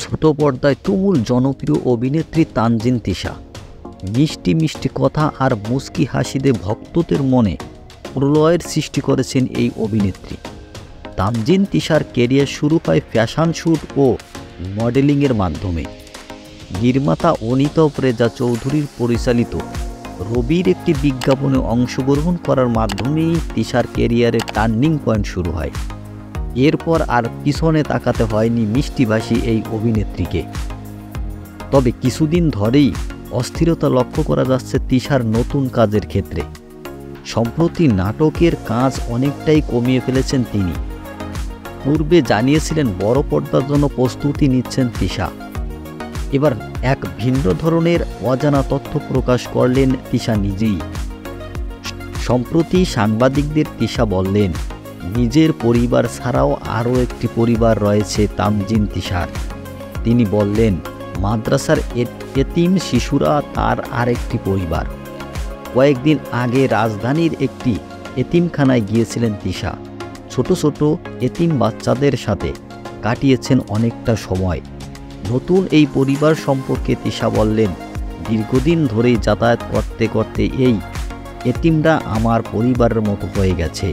ছোট পর্দায় তুমুল জনপ্রিয় অভিনেত্রী তানজিন তিশা। মিষ্টি মিষ্টি কথা আর মুচকি হাসিতে ভক্তদের মনে প্রলয়ের সৃষ্টি করেছেন এই অভিনেত্রী। তানজিন তিশার ক্যারিয়ার শুরু হয় ফ্যাশন শ্যুট ও মডেলিংয়ের মাধ্যমে। নির্মাতা অনিতা রেজা চৌধুরীর পরিচালিত রবির একটি বিজ্ঞাপনে অংশগ্রহণ করার মাধ্যমেই তিশার ক্যারিয়ারের টার্নিং পয়েন্ট শুরু হয়। এরপর আর পিছনে তাকাতে হয়নি মিষ্টিভাষী এই অভিনেত্রীকে। তবে কিছুদিন ধরেই অস্থিরতা লক্ষ্য করা যাচ্ছে তিশার নতুন কাজের ক্ষেত্রে। সম্প্রতি নাটকের কাজ অনেকটাই কমিয়ে ফেলেছেন তিনি। পূর্বে জানিয়েছিলেন বড় পর্দার জন্য প্রস্তুতি নিচ্ছেন তিশা। এবার এক ভিন্ন ধরনের অজানা তথ্য প্রকাশ করলেন তিশা নিজেই। সম্প্রতি সাংবাদিকদের তিশা বললেন, নিজের পরিবার ছাড়াও আরও একটি পরিবার রয়েছে তানজিন তিশার। তিনি বললেন, মাদ্রাসার এতিম শিশুরা তার আরেকটি পরিবার। কয়েকদিন আগে রাজধানীর একটি এতিমখানায় গিয়েছিলেন তিশা। ছোট ছোট এতিম বাচ্চাদের সাথে কাটিয়েছেন অনেকটা সময়। নতুন এই পরিবার সম্পর্কে তিশা বললেন, দীর্ঘদিন ধরেই যাতায়াত করতে করতে এই এতিমরা আমার পরিবারের মতো হয়ে গেছে।